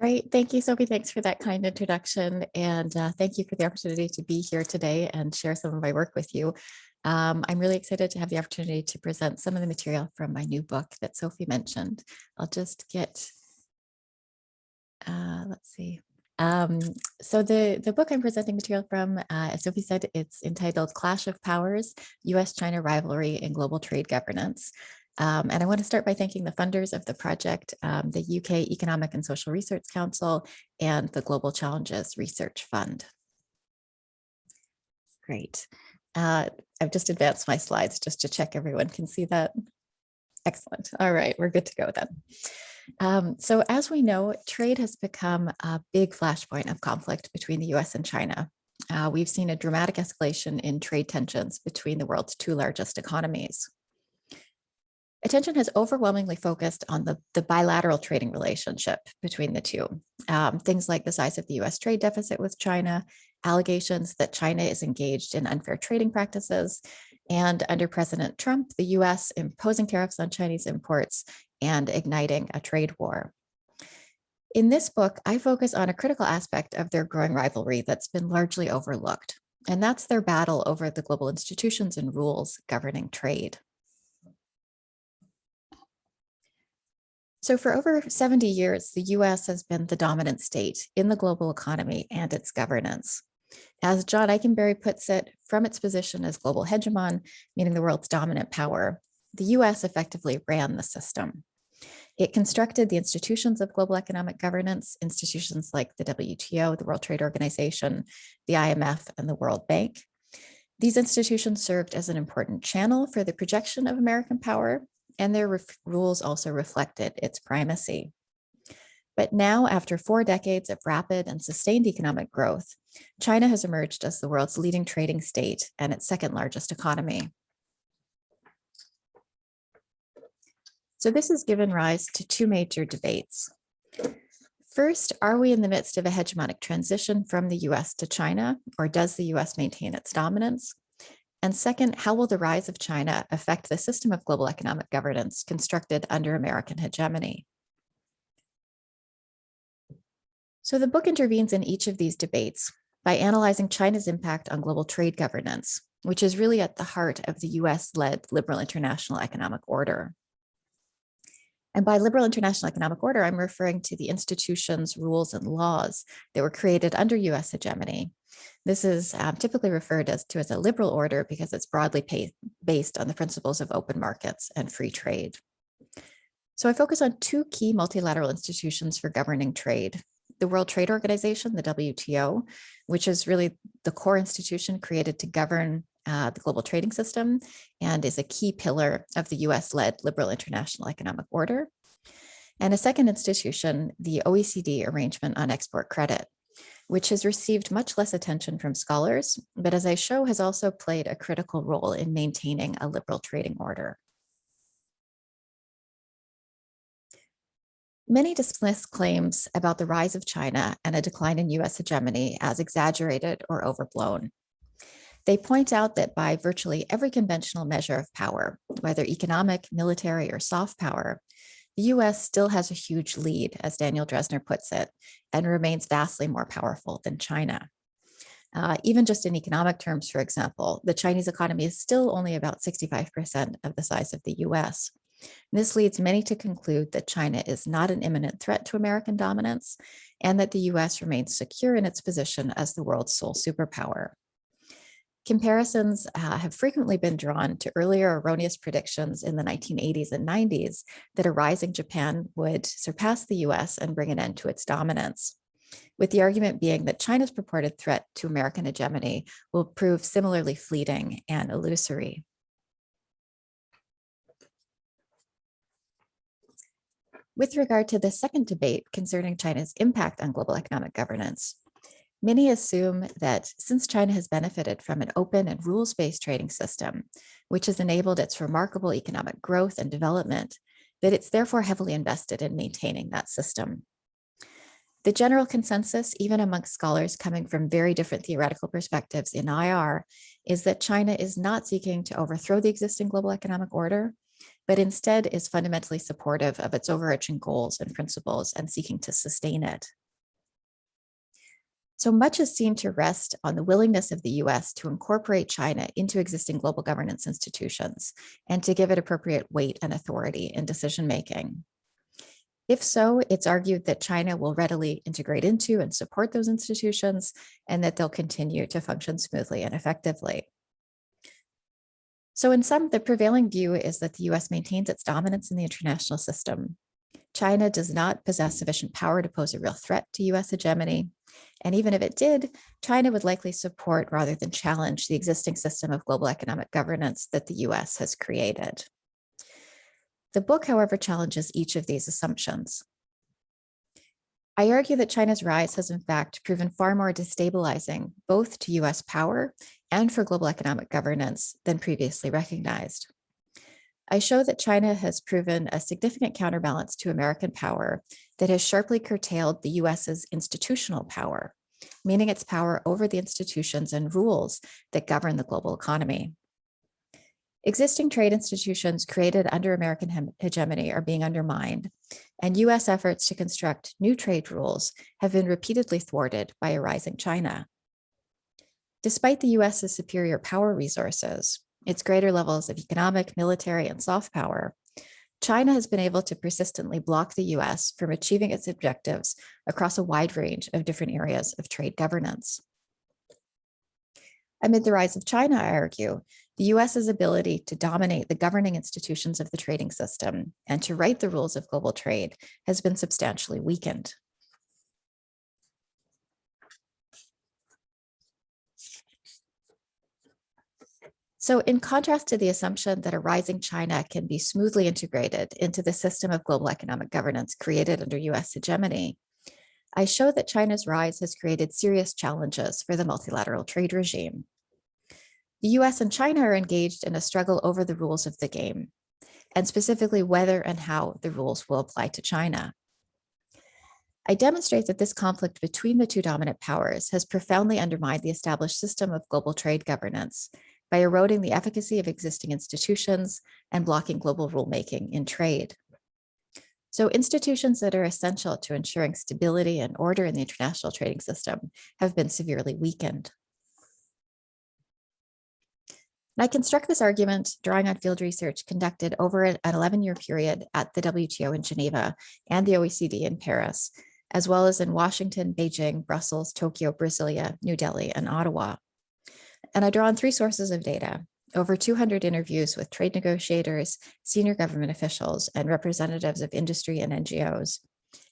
Great. Thank you, Sophie. Thanks for that kind introduction. And thank you for the opportunity to be here today and share some of my work with you. I'm really excited to have the opportunity to present some of the material from my new book that Sophie mentioned. I'll just get, let's see. So the book I'm presenting material from, as Sophie said, it's entitled Clash of Powers, US-China Rivalry in Global Trade Governance. And I want to start by thanking the funders of the project, the UK Economic and Social Research Council and the Global Challenges Research Fund. Great. I've just advanced my slides just to check everyone can see that. Excellent. All right, we're good to go then. So as we know, trade has become a big flashpoint of conflict between the US and China. We've seen a dramatic escalation in trade tensions between the world's two largest economies. Attention has overwhelmingly focused on the bilateral trading relationship between the two. Things like the size of the US trade deficit with China, allegations that China is engaged in unfair trading practices, and under President Trump, the US imposing tariffs on Chinese imports and igniting a trade war. In this book, I focus on a critical aspect of their growing rivalry that's been largely overlooked, and that's their battle over the global institutions and rules governing trade. So for over 70 years, the US has been the dominant state in the global economy and its governance. As John Eikenberry puts it, from its position as global hegemon, meaning the world's dominant power, the US effectively ran the system. It constructed the institutions of global economic governance, institutions like the WTO, the World Trade Organization, the IMF, and the World Bank. These institutions served as an important channel for the projection of American power, and their rules also reflected its primacy. But now, after 4 decades of rapid and sustained economic growth, China has emerged as the world's leading trading state and its second largest economy. So this has given rise to 2 major debates. First, are we in the midst of a hegemonic transition from the US to China, or does the US maintain its dominance? And second, how will the rise of China affect the system of global economic governance constructed under American hegemony? So the book intervenes in each of these debates by analyzing China's impact on global trade governance, which is really at the heart of the US-led liberal international economic order. And by liberal international economic order, I'm referring to the institutions, rules, and laws that were created under US hegemony. This is typically referred to as a liberal order because it's broadly based on the principles of open markets and free trade. So I focus on 2 key multilateral institutions for governing trade: the World Trade Organization, the WTO, which is really the core institution created to govern the global trading system and is a key pillar of the US-led liberal international economic order. And a second institution, the OECD Arrangement on Export Credit, which has received much less attention from scholars, but as I show, has also played a critical role in maintaining a liberal trading order. Many dismiss claims about the rise of China and a decline in US hegemony as exaggerated or overblown. They point out that by virtually every conventional measure of power, whether economic, military, or soft power, the US still has a huge lead, as Daniel Dresner puts it, and remains vastly more powerful than China. Even just in economic terms, for example, the Chinese economy is still only about 65% of the size of the US. This leads many to conclude that China is not an imminent threat to American dominance, and that the US remains secure in its position as the world's sole superpower. Comparisons have frequently been drawn to earlier erroneous predictions in the 1980s and 90s that a rising Japan would surpass the US and bring an end to its dominance, with the argument being that China's purported threat to American hegemony will prove similarly fleeting and illusory. With regard to the second debate concerning China's impact on global economic governance, many assume that since China has benefited from an open and rules-based trading system, which has enabled its remarkable economic growth and development, that it's therefore heavily invested in maintaining that system. The general consensus, even amongst scholars coming from very different theoretical perspectives in IR, is that China is not seeking to overthrow the existing global economic order, but instead is fundamentally supportive of its overarching goals and principles and seeking to sustain it. So much is seen to rest on the willingness of the US to incorporate China into existing global governance institutions and to give it appropriate weight and authority in decision making. If so, it's argued that China will readily integrate into and support those institutions and that they'll continue to function smoothly and effectively. So in sum, the prevailing view is that the US maintains its dominance in the international system. China does not possess sufficient power to pose a real threat to US hegemony. And even if it did, China would likely support rather than challenge the existing system of global economic governance that the US has created. The book, however, challenges each of these assumptions. I argue that China's rise has in fact proven far more destabilizing both to US power and for global economic governance than previously recognized. I show that China has proven a significant counterbalance to American power that has sharply curtailed the US's institutional power, meaning its power over the institutions and rules that govern the global economy. Existing trade institutions created under American hegemony are being undermined, and US efforts to construct new trade rules have been repeatedly thwarted by a rising China. Despite the US's superior power resources, its greater levels of economic, military, and soft power, China has been able to persistently block the US from achieving its objectives across a wide range of different areas of trade governance. Amid the rise of China, I argue, the US's ability to dominate the governing institutions of the trading system and to write the rules of global trade has been substantially weakened. So in contrast to the assumption that a rising China can be smoothly integrated into the system of global economic governance created under US hegemony, I show that China's rise has created serious challenges for the multilateral trade regime. The US and China are engaged in a struggle over the rules of the game, and specifically whether and how the rules will apply to China. I demonstrate that this conflict between the two dominant powers has profoundly undermined the established system of global trade governance by eroding the efficacy of existing institutions and blocking global rulemaking in trade. So institutions that are essential to ensuring stability and order in the international trading system have been severely weakened. And I construct this argument drawing on field research conducted over an 11-year period at the WTO in Geneva and the OECD in Paris, as well as in Washington, Beijing, Brussels, Tokyo, Brasilia, New Delhi, and Ottawa. And I draw on 3 sources of data: over 200 interviews with trade negotiators, senior government officials, and representatives of industry and NGOs,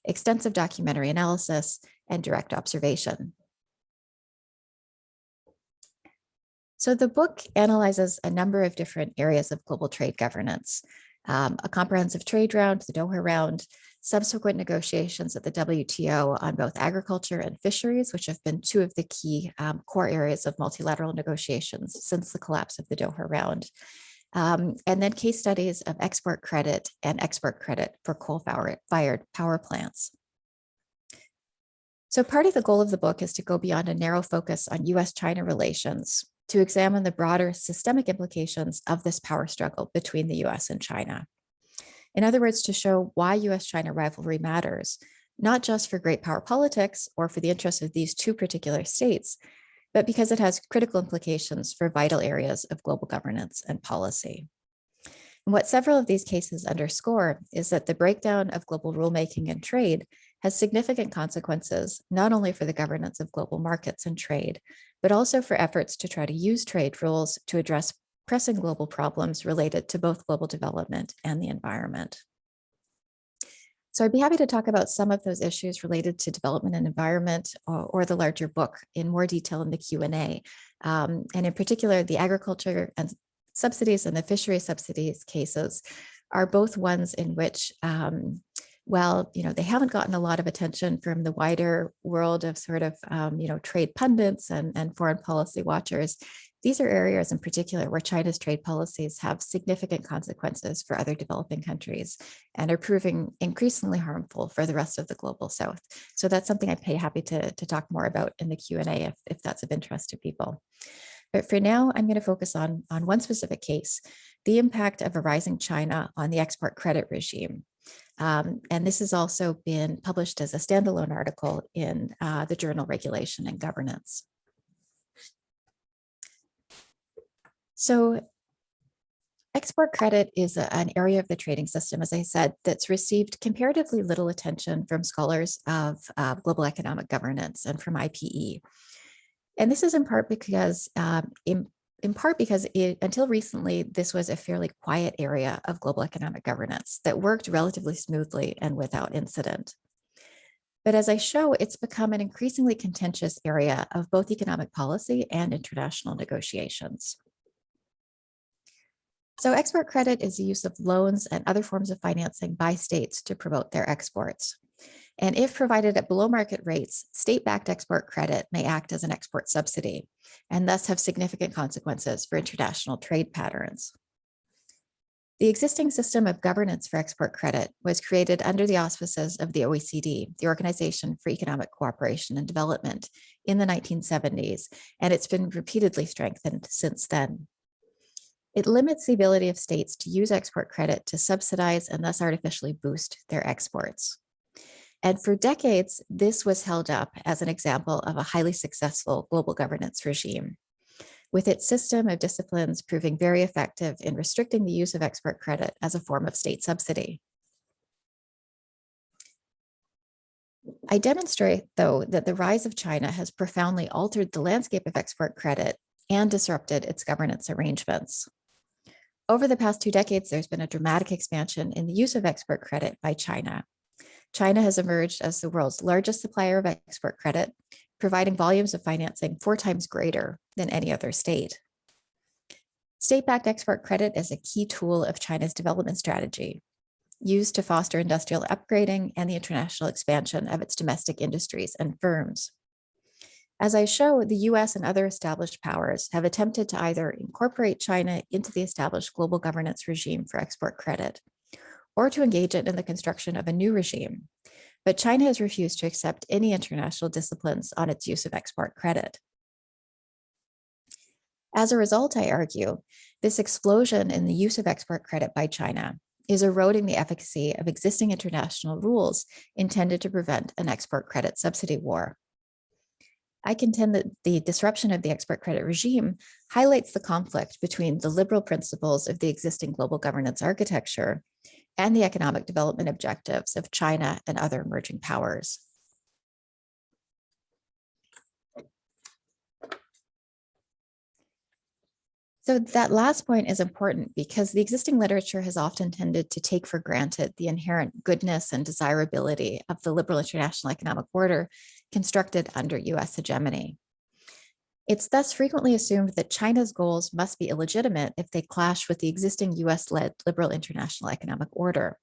extensive documentary analysis, and direct observation. So the book analyzes a number of different areas of global trade governance: a comprehensive trade round, the Doha round, subsequent negotiations at the WTO on both agriculture and fisheries, which have been 2 of the key core areas of multilateral negotiations since the collapse of the Doha round, and then case studies of export credit and export credit for coal-fired power plants. So part of the goal of the book is to go beyond a narrow focus on US-China relations to examine the broader systemic implications of this power struggle between the US and China. In other words, to show why US-China rivalry matters, not just for great power politics or for the interests of these 2 particular states, but because it has critical implications for vital areas of global governance and policy. And what several of these cases underscore is that the breakdown of global rulemaking and trade has significant consequences, not only for the governance of global markets and trade, but also for efforts to try to use trade rules to address pressing global problems related to both global development and the environment. So I'd be happy to talk about some of those issues related to development and environment or the larger book in more detail in the Q&A. And in particular, the agriculture and subsidies and the fishery subsidies cases are both ones in which, well, they haven't gotten a lot of attention from the wider world of sort of, trade pundits and foreign policy watchers. These are areas in particular where China's trade policies have significant consequences for other developing countries and are proving increasingly harmful for the rest of the global South. So that's something I'd be happy to talk more about in the Q&A if that's of interest to people. But for now, I'm going to focus on one specific case, the impact of a rising China on the export credit regime. And this has also been published as a standalone article in the journal Regulation and Governance. So export credit is an area of the trading system, as I said, that's received comparatively little attention from scholars of global economic governance and from IPE. And this is in part because until recently, this was a fairly quiet area of global economic governance that worked relatively smoothly and without incident. But as I show, it's become an increasingly contentious area of both economic policy and international negotiations. So export credit is the use of loans and other forms of financing by states to promote their exports. And if provided at below market rates, state-backed export credit may act as an export subsidy and thus have significant consequences for international trade patterns. The existing system of governance for export credit was created under the auspices of the OECD, the Organization for Economic Cooperation and Development, in the 1970s, and it's been repeatedly strengthened since then. It limits the ability of states to use export credit to subsidize and thus artificially boost their exports. And for decades, this was held up as an example of a highly successful global governance regime, with its system of disciplines proving very effective in restricting the use of export credit as a form of state subsidy. I demonstrate, though, that the rise of China has profoundly altered the landscape of export credit and disrupted its governance arrangements. Over the past 2 decades, there's been a dramatic expansion in the use of export credit by China. China has emerged as the world's largest supplier of export credit, providing volumes of financing 4 times greater than any other state. State-backed export credit is a key tool of China's development strategy, used to foster industrial upgrading and the international expansion of its domestic industries and firms. As I show, the US and other established powers have attempted to either incorporate China into the established global governance regime for export credit, or to engage it in the construction of a new regime. But China has refused to accept any international disciplines on its use of export credit. As a result, I argue, this explosion in the use of export credit by China is eroding the efficacy of existing international rules intended to prevent an export credit subsidy war. I contend that the disruption of the export credit regime highlights the conflict between the liberal principles of the existing global governance architecture and the economic development objectives of China and other emerging powers. So that last point is important because the existing literature has often tended to take for granted the inherent goodness and desirability of the liberal international economic order constructed under US hegemony. It's thus frequently assumed that China's goals must be illegitimate if they clash with the existing US-led liberal international economic order.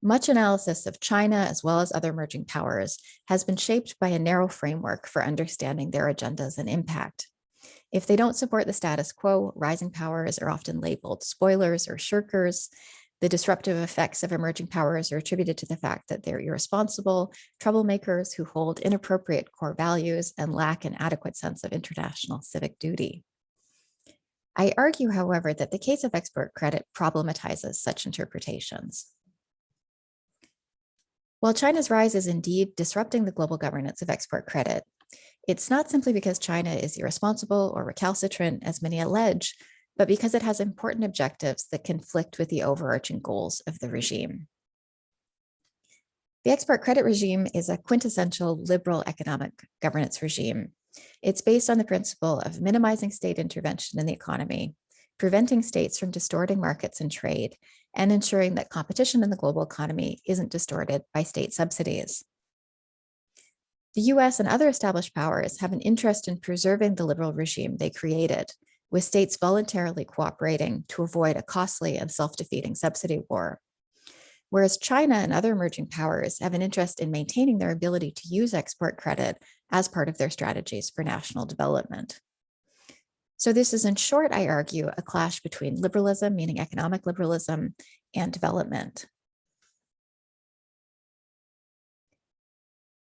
Much analysis of China, as well as other emerging powers, has been shaped by a narrow framework for understanding their agendas and impact. If they don't support the status quo, rising powers are often labeled spoilers or shirkers. The disruptive effects of emerging powers are attributed to the fact that they're irresponsible, troublemakers who hold inappropriate core values and lack an adequate sense of international civic duty. I argue, however, that the case of export credit problematizes such interpretations. While China's rise is indeed disrupting the global governance of export credit, it's not simply because China is irresponsible or recalcitrant, as many allege, but because it has important objectives that conflict with the overarching goals of the regime. The export credit regime is a quintessential liberal economic governance regime. It's based on the principle of minimizing state intervention in the economy, preventing states from distorting markets and trade, and ensuring that competition in the global economy isn't distorted by state subsidies. The US and other established powers have an interest in preserving the liberal regime they created, with states voluntarily cooperating to avoid a costly and self-defeating subsidy war. Whereas China and other emerging powers have an interest in maintaining their ability to use export credit as part of their strategies for national development. So this is, in short, I argue, a clash between liberalism, meaning economic liberalism, and development.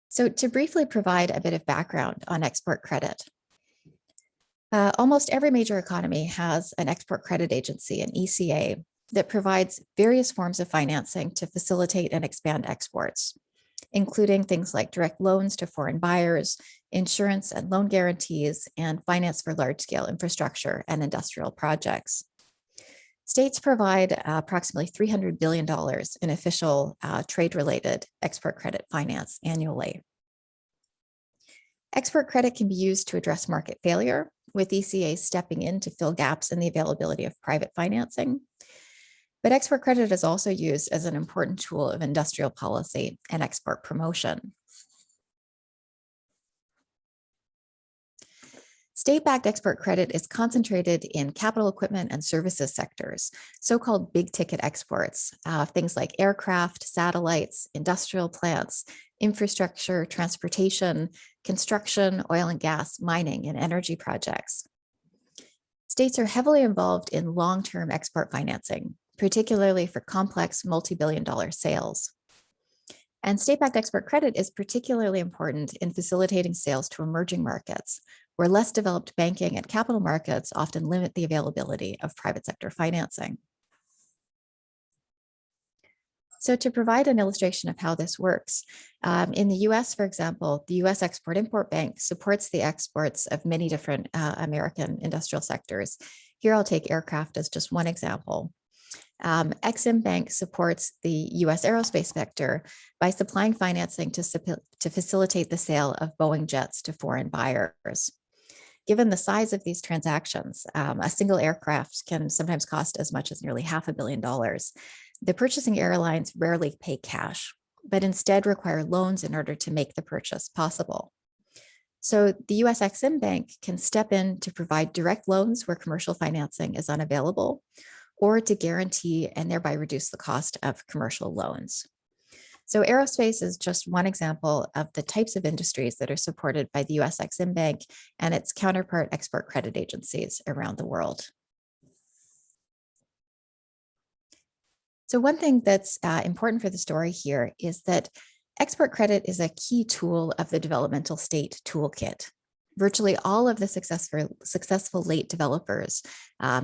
So to briefly provide a bit of background on export credit, Almost every major economy has an export credit agency, an ECA, that provides various forms of financing to facilitate and expand exports, including things like direct loans to foreign buyers, insurance and loan guarantees, and finance for large-scale infrastructure and industrial projects. States provide approximately $300 billion in official trade-related export credit finance annually. Export credit can be used to address market failure, with ECAs stepping in to fill gaps in the availability of private financing. But export credit is also used as an important tool of industrial policy and export promotion. State-backed export credit is concentrated in capital equipment and services sectors, so-called big-ticket exports, things like aircraft, satellites, industrial plants, infrastructure, transportation, construction, oil and gas, mining, and energy projects. States are heavily involved in long-term export financing, particularly for complex multi-billion-dollar sales. And state-backed export credit is particularly important in facilitating sales to emerging markets, where less developed banking and capital markets often limit the availability of private sector financing. So to provide an illustration of how this works, in the US, for example, the US Export-Import Bank supports the exports of many different American industrial sectors. Here I'll take aircraft as just one example. Exim Bank supports the US aerospace sector by supplying financing to facilitate the sale of Boeing jets to foreign buyers. Given the size of these transactions, a single aircraft can sometimes cost as much as nearly $500 million. The purchasing airlines rarely pay cash, but instead require loans in order to make the purchase possible. So the US Exim Bank can step in to provide direct loans where commercial financing is unavailable, or to guarantee and thereby reduce the cost of commercial loans. So aerospace is just one example of the types of industries that are supported by the US Exim Bank and its counterpart export credit agencies around the world. So one thing that's important for the story here is that export credit is a key tool of the developmental state toolkit. Virtually all of the successful late developers,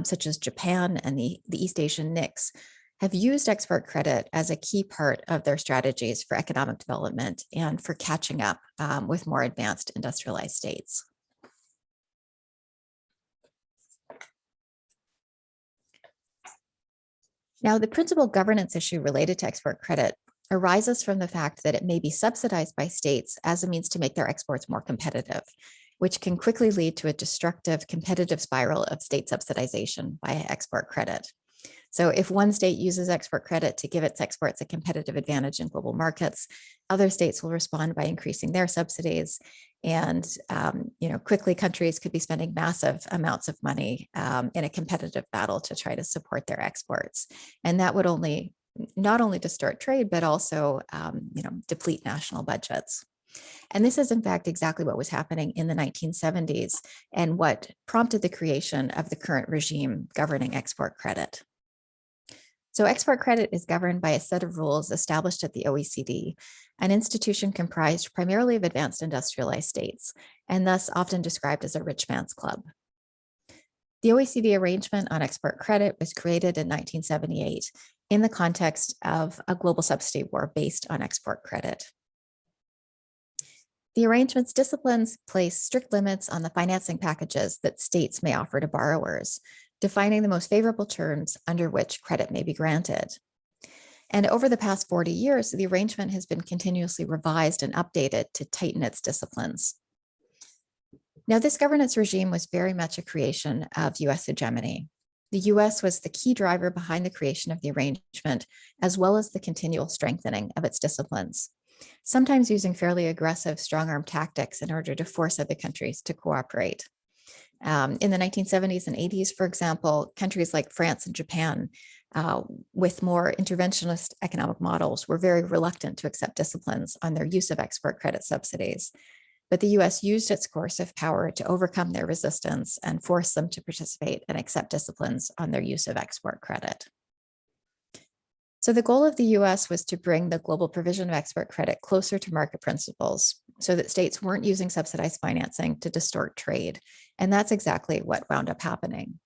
such as Japan and the East Asian NICs, have used export credit as a key part of their strategies for economic development and for catching up with more advanced industrialized states. Now, the principal governance issue related to export credit arises from the fact that it may be subsidized by states as a means to make their exports more competitive, which can quickly lead to a destructive competitive spiral of state subsidization via export credit. So if one state uses export credit to give its exports a competitive advantage in global markets, other states will respond by increasing their subsidies. And quickly countries could be spending massive amounts of money in a competitive battle to try to support their exports. And that would not only distort trade, but also deplete national budgets. And this is, in fact, exactly what was happening in the 1970s and what prompted the creation of the current regime governing export credit. So export credit is governed by a set of rules established at the OECD, an institution comprised primarily of advanced industrialized states, and thus often described as a rich man's club. The OECD arrangement on export credit was created in 1978 in the context of a global subsidy war based on export credit. The arrangement's disciplines place strict limits on the financing packages that states may offer to borrowers, defining the most favorable terms under which credit may be granted. And over the past 40 years, the arrangement has been continuously revised and updated to tighten its disciplines. Now, this governance regime was very much a creation of US hegemony. The US was the key driver behind the creation of the arrangement, as well as the continual strengthening of its disciplines, sometimes using fairly aggressive strong-arm tactics in order to force other countries to cooperate. In the 1970s and 80s, for example, countries like France and Japan, with more interventionist economic models, were very reluctant to accept disciplines on their use of export credit subsidies. But the US used its coercive power to overcome their resistance and force them to participate and accept disciplines on their use of export credit. So the goal of the US was to bring the global provision of export credit closer to market principles so that states weren't using subsidized financing to distort trade And that's exactly what wound up happening.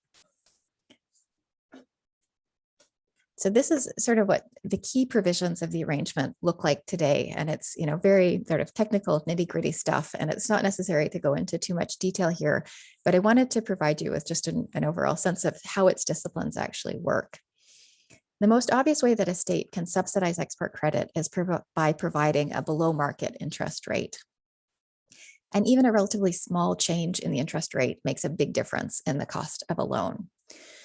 So this is sort of what the key provisions of the arrangement look like today. And it's, very sort of technical, nitty-gritty stuff. And it's not necessary to go into too much detail here, but I wanted to provide you with just an overall sense of how its disciplines actually work. The most obvious way that a state can subsidize export credit is by providing a below market interest rate. And even a relatively small change in the interest rate makes a big difference in the cost of a loan.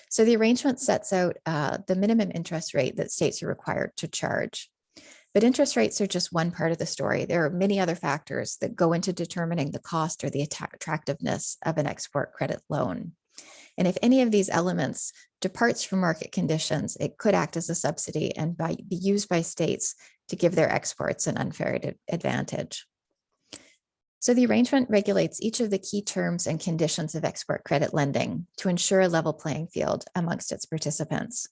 So the arrangement sets out the minimum interest rate that states are required to charge. But interest rates are just one part of the story. There are many other factors that go into determining the cost or the attractiveness of an export credit loan. And if any of these elements departs from market conditions, it could act as a subsidy and be used by states to give their exports an unfair advantage. So the arrangement regulates each of the key terms and conditions of export credit lending to ensure a level playing field amongst its participants.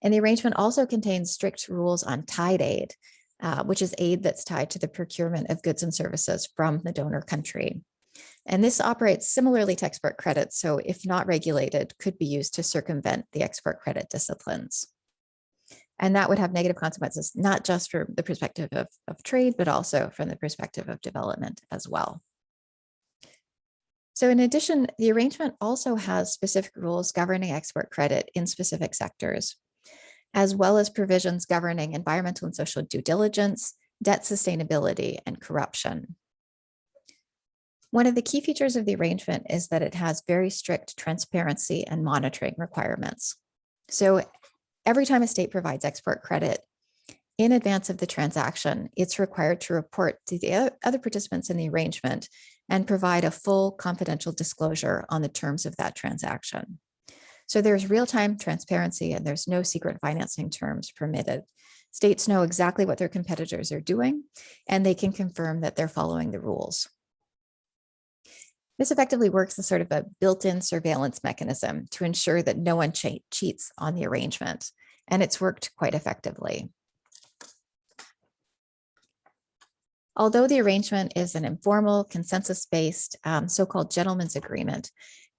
And the arrangement also contains strict rules on tied aid, which is aid that's tied to the procurement of goods and services from the donor country. And this operates similarly to export credit, so if not regulated, could be used to circumvent the export credit disciplines. And that would have negative consequences, not just from the perspective of trade, but also from the perspective of development as well. So in addition, the arrangement also has specific rules governing export credit in specific sectors, as well as provisions governing environmental and social due diligence, debt sustainability, and corruption. One of the key features of the arrangement is that it has very strict transparency and monitoring requirements. So every time a state provides export credit in advance of the transaction, it's required to report to the other participants in the arrangement and provide a full confidential disclosure on the terms of that transaction. So there's real-time transparency and there's no secret financing terms permitted. States know exactly what their competitors are doing, and they can confirm that they're following the rules. This effectively works as sort of a built-in surveillance mechanism to ensure that no one cheats on the arrangement, and it's worked quite effectively. Although the arrangement is an informal, consensus-based, so-called gentleman's agreement,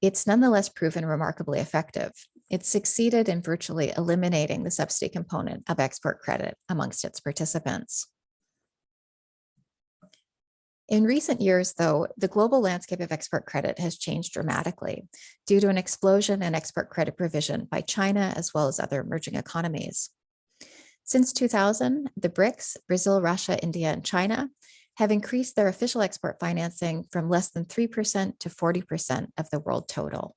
it's nonetheless proven remarkably effective. It succeeded in virtually eliminating the subsidy component of export credit amongst its participants. In recent years, though, the global landscape of export credit has changed dramatically due to an explosion in export credit provision by China as well as other emerging economies. Since 2000, the BRICS, Brazil, Russia, India, and China, have increased their official export financing from less than 3% to 40% of the world total.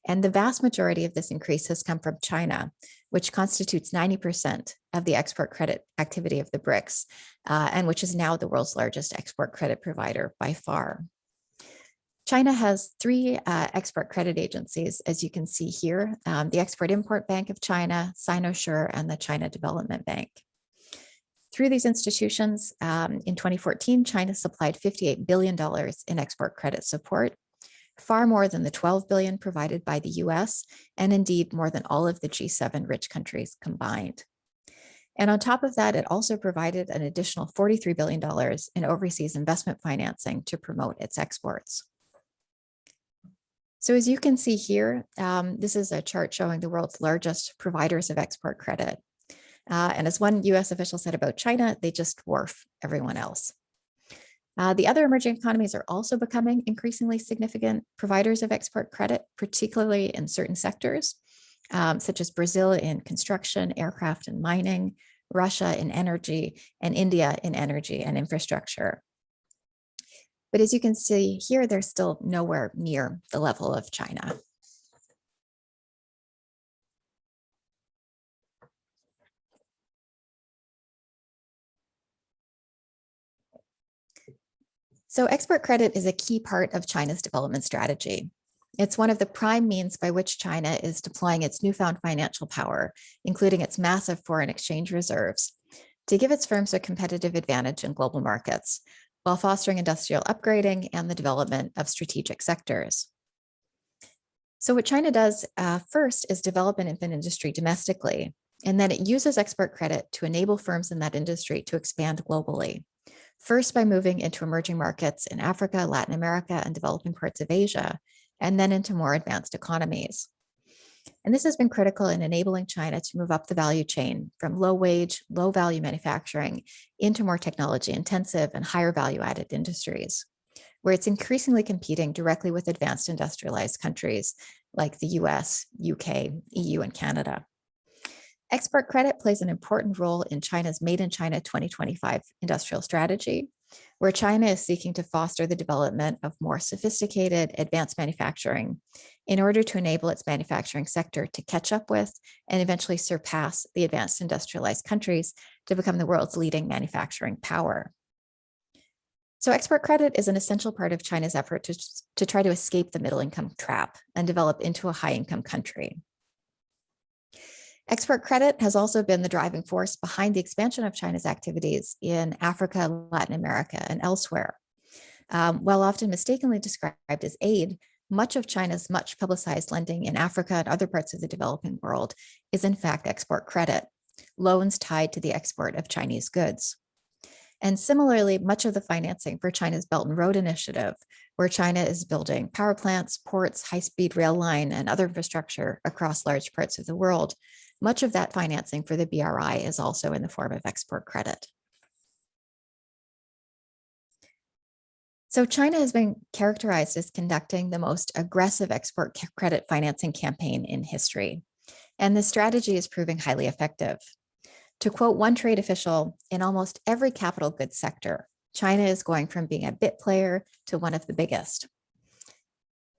And the vast majority of this increase has come from China, which constitutes 90% of the export credit activity of the BRICS, and which is now the world's largest export credit provider by far. China has three export credit agencies, as you can see here, the Export-Import Bank of China, Sinosure, and the China Development Bank. Through these institutions, in 2014, China supplied $58 billion in export credit support, far more than the $12 billion provided by the US, and indeed more than all of the G7 rich countries combined. And on top of that, it also provided an additional $43 billion in overseas investment financing to promote its exports. So as you can see here, this is a chart showing the world's largest providers of export credit. And as one US official said about China, they just dwarf everyone else. The other emerging economies are also becoming increasingly significant providers of export credit, particularly in certain sectors, such as Brazil in construction, aircraft, and mining, Russia in energy, and India in energy and infrastructure. But as you can see here, they're still nowhere near the level of China. So export credit is a key part of China's development strategy. It's one of the prime means by which China is deploying its newfound financial power, including its massive foreign exchange reserves, to give its firms a competitive advantage in global markets, while fostering industrial upgrading and the development of strategic sectors. So what China does first is develop an infant industry domestically, and then it uses export credit to enable firms in that industry to expand globally. First, by moving into emerging markets in Africa, Latin America, and developing parts of Asia, and then into more advanced economies. And this has been critical in enabling China to move up the value chain from low wage, low value manufacturing into more technology intensive and higher value added industries, where it's increasingly competing directly with advanced industrialized countries like the US, UK, EU, and Canada. Export credit plays an important role in China's Made in China 2025 industrial strategy, where China is seeking to foster the development of more sophisticated, advanced manufacturing in order to enable its manufacturing sector to catch up with and eventually surpass the advanced industrialized countries to become the world's leading manufacturing power. So export credit is an essential part of China's effort to try to escape the middle income trap and develop into a high income country. Export credit has also been the driving force behind the expansion of China's activities in Africa, Latin America, and elsewhere. While often mistakenly described as aid, much of China's much publicized lending in Africa and other parts of the developing world is in fact export credit, loans tied to the export of Chinese goods. And similarly, much of the financing for China's Belt and Road Initiative, where China is building power plants, ports, high-speed rail line, and other infrastructure across large parts of the world, much of that financing for the BRI is also in the form of export credit. So China has been characterized as conducting the most aggressive export credit financing campaign in history, and this strategy is proving highly effective. To quote one trade official, in almost every capital goods sector, China is going from being a bit player to one of the biggest.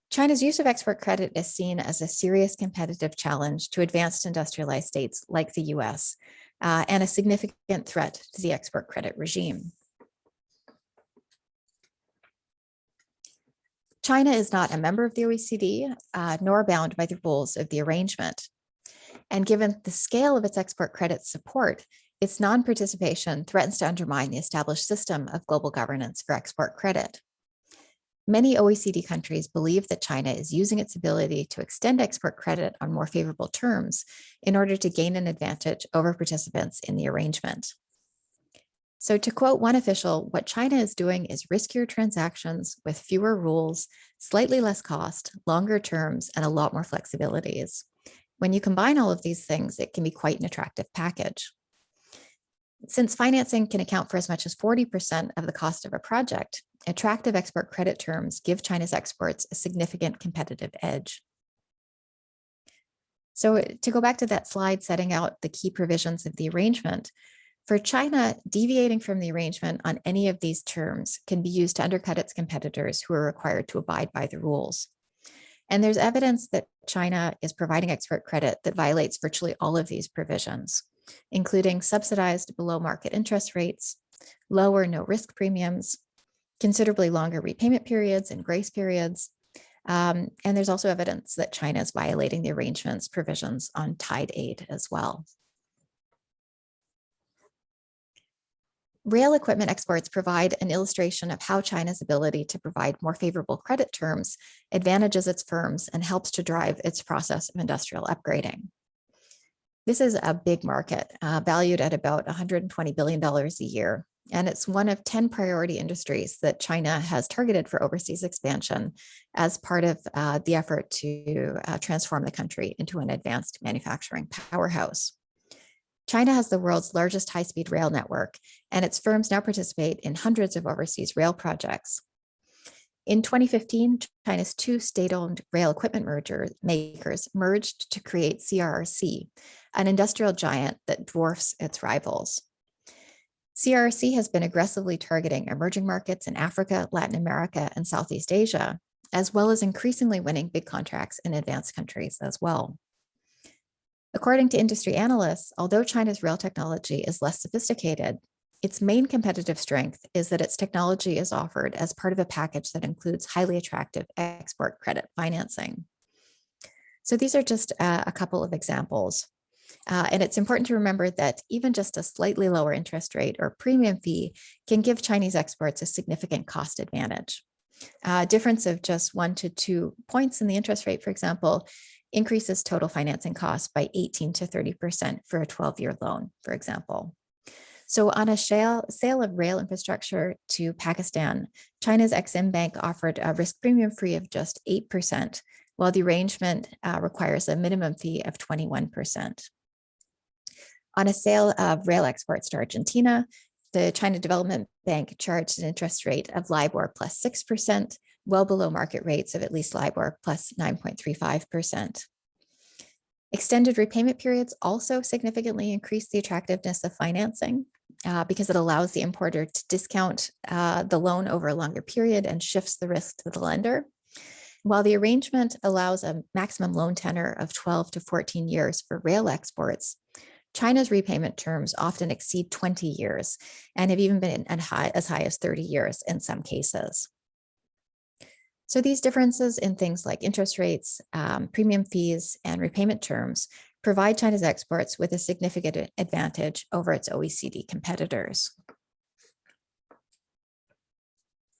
China's use of export credit is seen as a serious competitive challenge to advanced industrialized states like the US, and a significant threat to the export credit regime. China is not a member of the OECD, nor bound by the rules of the arrangement. And given the scale of its export credit support, its non-participation threatens to undermine the established system of global governance for export credit. Many OECD countries believe that China is using its ability to extend export credit on more favorable terms in order to gain an advantage over participants in the arrangement. So to quote one official, what China is doing is riskier transactions with fewer rules, slightly less cost, longer terms, and a lot more flexibilities. When you combine all of these things, it can be quite an attractive package. Since financing can account for as much as 40% of the cost of a project, attractive export credit terms give China's exports a significant competitive edge. So to go back to that slide setting out the key provisions of the arrangement, for China, deviating from the arrangement on any of these terms can be used to undercut its competitors who are required to abide by the rules. And there's evidence that China is providing export credit that violates virtually all of these provisions, including subsidized below market interest rates, low or no risk premiums, considerably longer repayment periods and grace periods. And there's also evidence that China is violating the arrangement's provisions on tied aid as well. Rail equipment exports provide an illustration of how China's ability to provide more favorable credit terms advantages its firms and helps to drive its process of industrial upgrading. This is a big market, valued at about $120 billion a year, and it's one of 10 priority industries that China has targeted for overseas expansion as part of the effort to transform the country into an advanced manufacturing powerhouse. China has the world's largest high-speed rail network, and its firms now participate in hundreds of overseas rail projects. In 2015, China's two state-owned rail equipment makers merged to create CRRC, an industrial giant that dwarfs its rivals. CRRC has been aggressively targeting emerging markets in Africa, Latin America, and Southeast Asia, as well as increasingly winning big contracts in advanced countries as well. According to industry analysts, although China's rail technology is less sophisticated, its main competitive strength is that its technology is offered as part of a package that includes highly attractive export credit financing. So these are just a couple of examples. And it's important to remember that even just a slightly lower interest rate or premium fee can give Chinese exports a significant cost advantage. A difference of just 1 to 2 points in the interest rate, for example, increases total financing costs by 18 to 30% for a 12-year loan, for example. So on a sale of rail infrastructure to Pakistan, China's Exim Bank offered a risk premium fee of just 8%, while the arrangement requires a minimum fee of 21%. On a sale of rail exports to Argentina, the China Development Bank charged an interest rate of LIBOR plus 6%, well below market rates of at least LIBOR plus 9.35%. Extended repayment periods also significantly increase the attractiveness of financing because it allows the importer to discount the loan over a longer period and shifts the risk to the lender. While the arrangement allows a maximum loan tenor of 12 to 14 years for rail exports, China's repayment terms often exceed 20 years and have even been as high as 30 years in some cases. So these differences in things like interest rates, premium fees, and repayment terms provide China's exports with a significant advantage over its OECD competitors.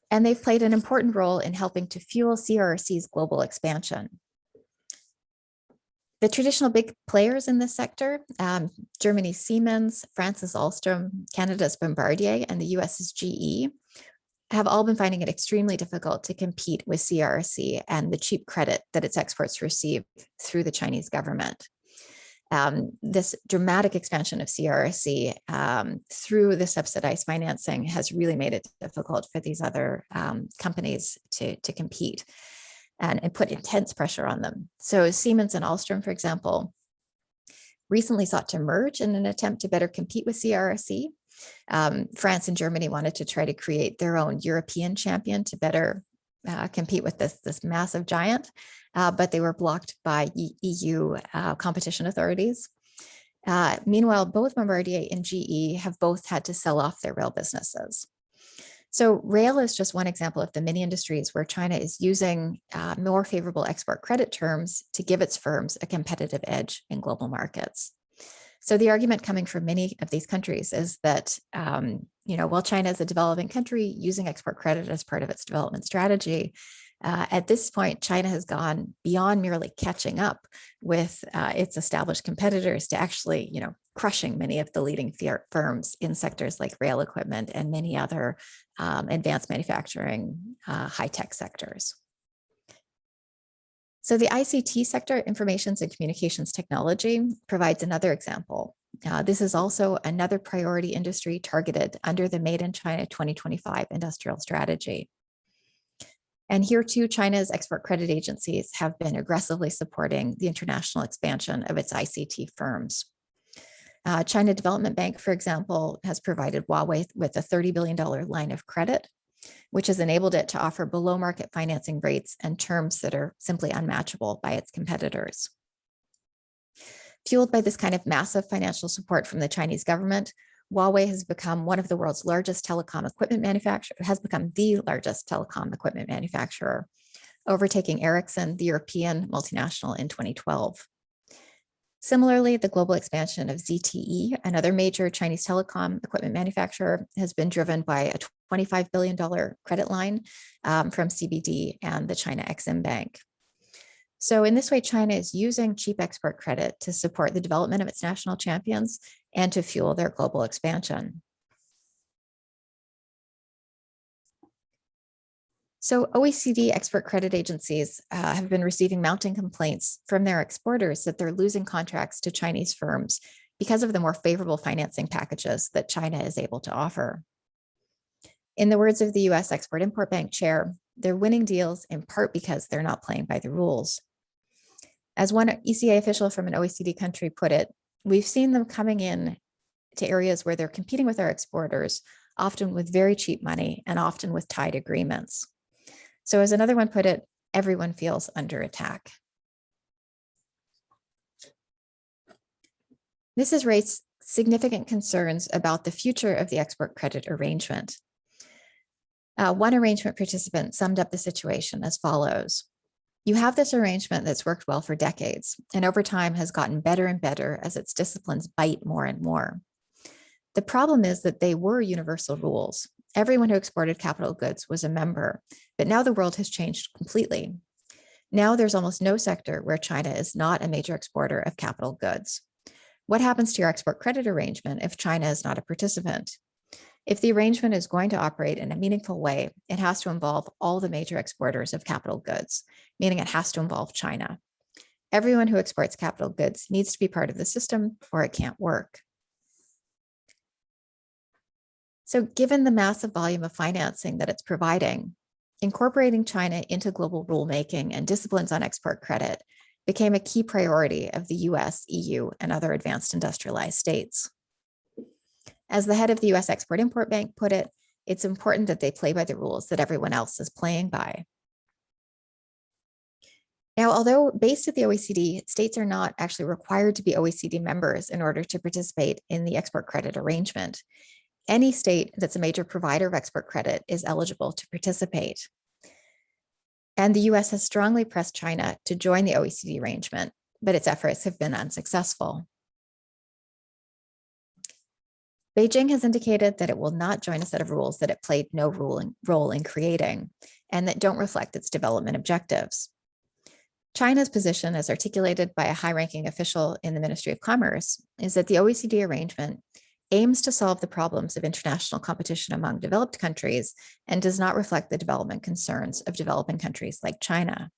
And they've played an important role in helping to fuel CRRC's global expansion. The traditional big players in this sector, Germany's Siemens, France's Alstom, Canada's Bombardier, and the US's GE, have all been finding it extremely difficult to compete with CRRC and the cheap credit that its exports receive through the Chinese government. This dramatic expansion of CRRC through the subsidized financing has really made it difficult for these other companies to compete and put intense pressure on them. So Siemens and Alstom, for example, recently sought to merge in an attempt to better compete with CRRC. France and Germany wanted to try to create their own European champion to better compete with this massive giant, but they were blocked by EU competition authorities. Meanwhile, both Bombardier and GE have both had to sell off their rail businesses. So rail is just one example of the many industries where China is using more favorable export credit terms to give its firms a competitive edge in global markets. So the argument coming from many of these countries is that, while China is a developing country using export credit as part of its development strategy, at this point, China has gone beyond merely catching up with its established competitors to actually, crushing many of the leading firms in sectors like rail equipment and many other advanced manufacturing, high-tech sectors. So the ICT sector, informations and communications technology, provides another example. This is also another priority industry targeted under the Made in China 2025 industrial strategy. And here too, China's export credit agencies have been aggressively supporting the international expansion of its ICT firms. China Development Bank, for example, has provided Huawei with a $30 billion line of credit, which has enabled it to offer below market financing rates and terms that are simply unmatchable by its competitors. Fueled by this kind of massive financial support from the Chinese government, Huawei has become one of the world's largest telecom equipment manufacturer, has become the largest telecom equipment manufacturer, overtaking Ericsson, the European multinational, in 2012. Similarly, the global expansion of ZTE, another major Chinese telecom equipment manufacturer, has been driven by a $25 billion credit line from CBD and the China Exim Bank. So in this way, China is using cheap export credit to support the development of its national champions and to fuel their global expansion. So OECD export credit agencies have been receiving mounting complaints from their exporters that they're losing contracts to Chinese firms because of the more favorable financing packages that China is able to offer. In the words of the US Export-Import Bank chair, they're winning deals in part because they're not playing by the rules. As one ECA official from an OECD country put it, we've seen them coming in to areas where they're competing with our exporters, often with very cheap money and often with tied agreements. So as another one put it, everyone feels under attack. This has raised significant concerns about the future of the export credit arrangement. One arrangement participant summed up the situation as follows. You have this arrangement that's worked well for decades and over time has gotten better and better as its disciplines bite more and more. The problem is that they were universal rules. Everyone who exported capital goods was a member, but now the world has changed completely. Now there's almost no sector where China is not a major exporter of capital goods. What happens to your export credit arrangement if China is not a participant? If the arrangement is going to operate in a meaningful way, it has to involve all the major exporters of capital goods, meaning it has to involve China. Everyone who exports capital goods needs to be part of the system or it can't work. So given the massive volume of financing that it's providing, incorporating China into global rulemaking and disciplines on export credit became a key priority of the US, EU, and other advanced industrialized states. As the head of the US Export-Import Bank put it, it's important that they play by the rules that everyone else is playing by. Now, although based at the OECD, states are not actually required to be OECD members in order to participate in the export credit arrangement. Any state that's a major provider of export credit is eligible to participate. And the US has strongly pressed China to join the OECD arrangement, but its efforts have been unsuccessful. Beijing has indicated that it will not join a set of rules that it played no role in creating and that don't reflect its development objectives. China's position, as articulated by a high-ranking official in the Ministry of Commerce, is that the OECD arrangement aims to solve the problems of international competition among developed countries and does not reflect the development concerns of developing countries like China.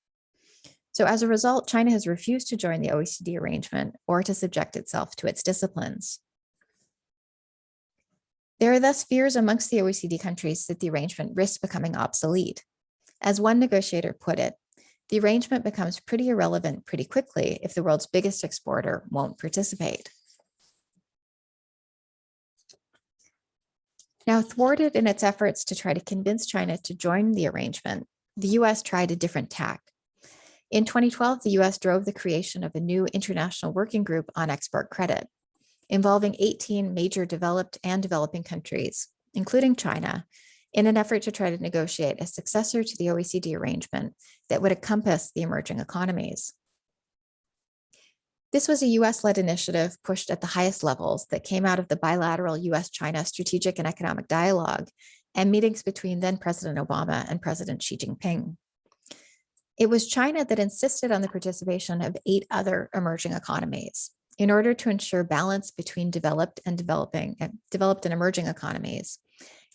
So as a result, China has refused to join the OECD arrangement or to subject itself to its disciplines. There are thus fears amongst the OECD countries that the arrangement risks becoming obsolete. As one negotiator put it, the arrangement becomes pretty irrelevant pretty quickly if the world's biggest exporter won't participate. Now, thwarted in its efforts to try to convince China to join the arrangement, the US tried a different tack. In 2012, the US drove the creation of a new international working group on export credit, involving 18 major developed and developing countries, including China, in an effort to try to negotiate a successor to the OECD arrangement that would encompass the emerging economies. This was a US-led initiative pushed at the highest levels that came out of the bilateral US-China strategic and economic dialogue and meetings between then President Obama and President Xi Jinping. It was China that insisted on the participation of 8 other emerging economies in order to ensure balance between developed and emerging economies,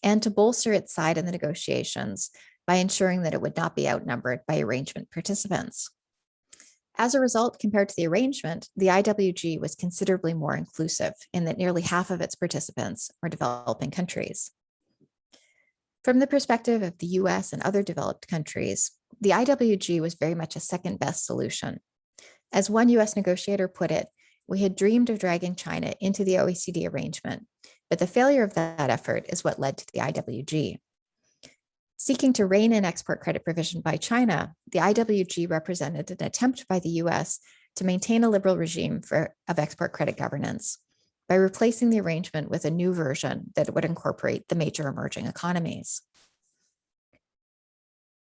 and to bolster its side in the negotiations by ensuring that it would not be outnumbered by arrangement participants. As a result, compared to the arrangement, the IWG was considerably more inclusive in that nearly half of its participants were developing countries. From the perspective of the US and other developed countries, the IWG was very much a second best solution. As one US negotiator put it, we had dreamed of dragging China into the OECD arrangement, but the failure of that effort is what led to the IWG. Seeking to rein in export credit provision by China, the IWG represented an attempt by the US to maintain a liberal regime of export credit governance by replacing the arrangement with a new version that would incorporate the major emerging economies.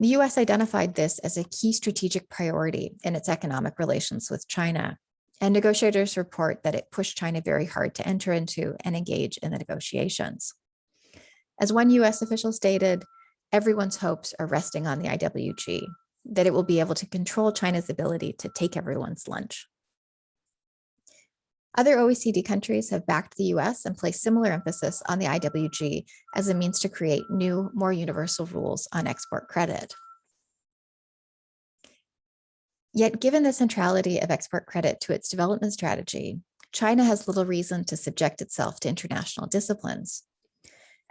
The US identified this as a key strategic priority in its economic relations with China, and negotiators report that it pushed China very hard to enter into and engage in the negotiations. As one US official stated, everyone's hopes are resting on the IWG, that it will be able to control China's ability to take everyone's lunch. Other OECD countries have backed the US and placed similar emphasis on the IWG as a means to create new, more universal rules on export credit. Yet, given the centrality of export credit to its development strategy, China has little reason to subject itself to international disciplines.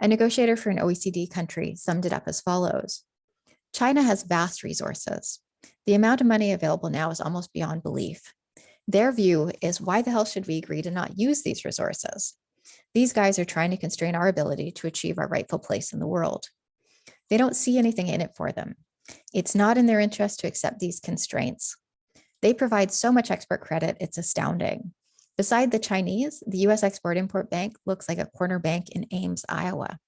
A negotiator for an OECD country summed it up as follows: China has vast resources. The amount of money available now is almost beyond belief. Their view is, why the hell should we agree to not use these resources? These guys are trying to constrain our ability to achieve our rightful place in the world. They don't see anything in it for them. It's not in their interest to accept these constraints. They provide so much export credit, it's astounding. Beside the Chinese, the US Export-Import Bank looks like a corner bank in Ames, Iowa.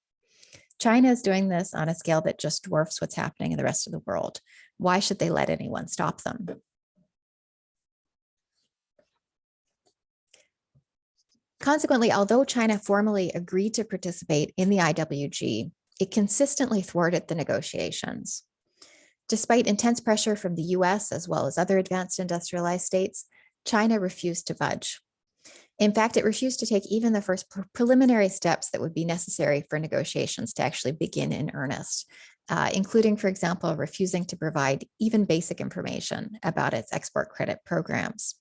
China is doing this on a scale that just dwarfs what's happening in the rest of the world. Why should they let anyone stop them? Consequently, although China formally agreed to participate in the IWG, it consistently thwarted the negotiations. Despite intense pressure from the US as well as other advanced industrialized states, China refused to budge. In fact, it refused to take even the first preliminary steps that would be necessary for negotiations to actually begin in earnest, including, for example, refusing to provide even basic information about its export credit programs.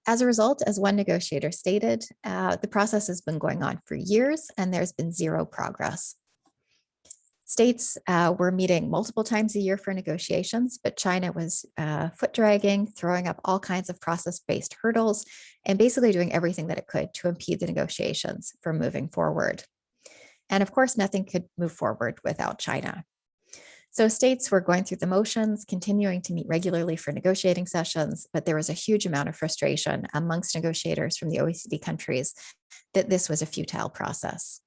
As a result, as one negotiator stated, the process has been going on for years and there's been zero progress. States were meeting multiple times a year for negotiations, but China was foot dragging, throwing up all kinds of process-based hurdles, and basically doing everything that it could to impede the negotiations from moving forward. And of course, nothing could move forward without China. So states were going through the motions, continuing to meet regularly for negotiating sessions, but there was a huge amount of frustration amongst negotiators from the OECD countries that this was a futile process.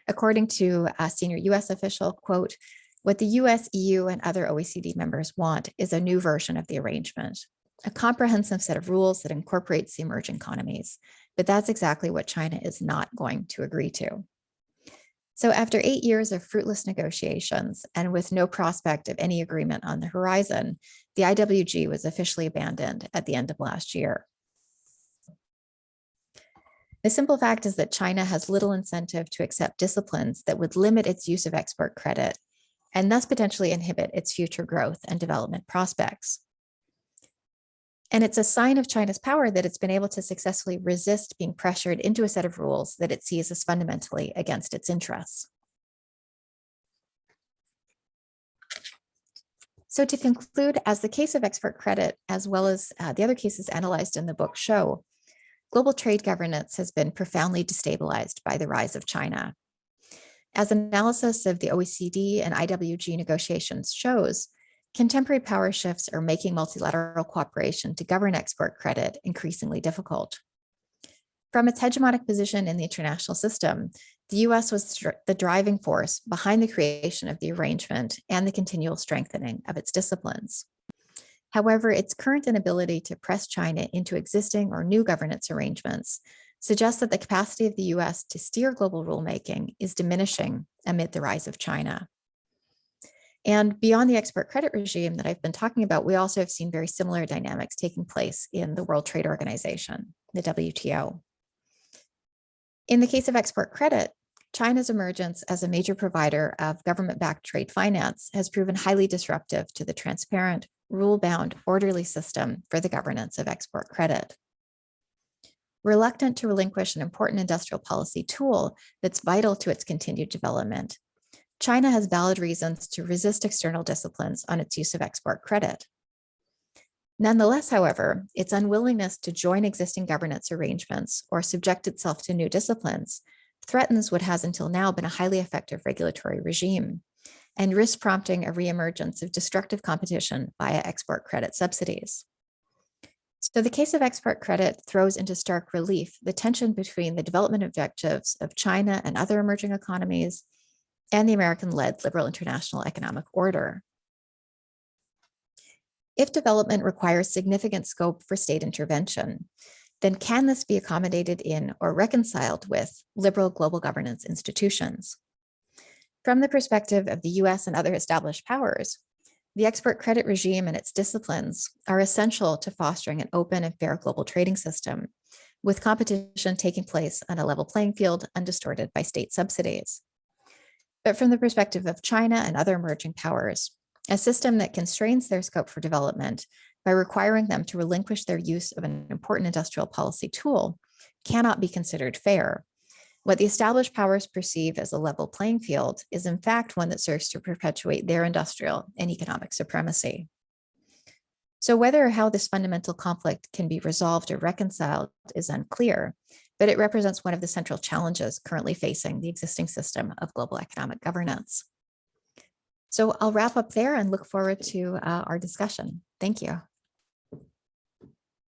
According to a senior US official, quote, "What the US, EU, and other OECD members want is a new version of the arrangement, a comprehensive set of rules that incorporates the emerging economies. But that's exactly what China is not going to agree to." So after 8 years of fruitless negotiations and with no prospect of any agreement on the horizon, the IWG was officially abandoned at the end of last year. The simple fact is that China has little incentive to accept disciplines that would limit its use of export credit and thus potentially inhibit its future growth and development prospects. And it's a sign of China's power that it's been able to successfully resist being pressured into a set of rules that it sees as fundamentally against its interests. So to conclude, as the case of export credit, as well as the other cases analyzed in the book show, global trade governance has been profoundly destabilized by the rise of China. As analysis of the OECD and IWG negotiations shows, contemporary power shifts are making multilateral cooperation to govern export credit increasingly difficult. From its hegemonic position in the international system, the US was the driving force behind the creation of the arrangement and the continual strengthening of its disciplines. However, its current inability to press China into existing or new governance arrangements suggests that the capacity of the US to steer global rulemaking is diminishing amid the rise of China. And beyond the export credit regime that I've been talking about, we also have seen very similar dynamics taking place in the World Trade Organization, the WTO. In the case of export credit, China's emergence as a major provider of government-backed trade finance has proven highly disruptive to the transparent, rule-bound, orderly system for the governance of export credit. Reluctant to relinquish an important industrial policy tool that's vital to its continued development, China has valid reasons to resist external disciplines on its use of export credit. Nonetheless, however, its unwillingness to join existing governance arrangements or subject itself to new disciplines threatens what has until now been a highly effective regulatory regime and risks prompting a reemergence of destructive competition via export credit subsidies. So the case of export credit throws into stark relief the tension between the development objectives of China and other emerging economies and the American-led liberal international economic order. If development requires significant scope for state intervention, then can this be accommodated in or reconciled with liberal global governance institutions? From the perspective of the US and other established powers, the export credit regime and its disciplines are essential to fostering an open and fair global trading system, with competition taking place on a level playing field undistorted by state subsidies. But from the perspective of China and other emerging powers, a system that constrains their scope for development by requiring them to relinquish their use of an important industrial policy tool cannot be considered fair. What the established powers perceive as a level playing field is in fact one that serves to perpetuate their industrial and economic supremacy. So whether or how this fundamental conflict can be resolved or reconciled is unclear, but it represents one of the central challenges currently facing the existing system of global economic governance. So I'll wrap up there and look forward to our discussion. Thank you.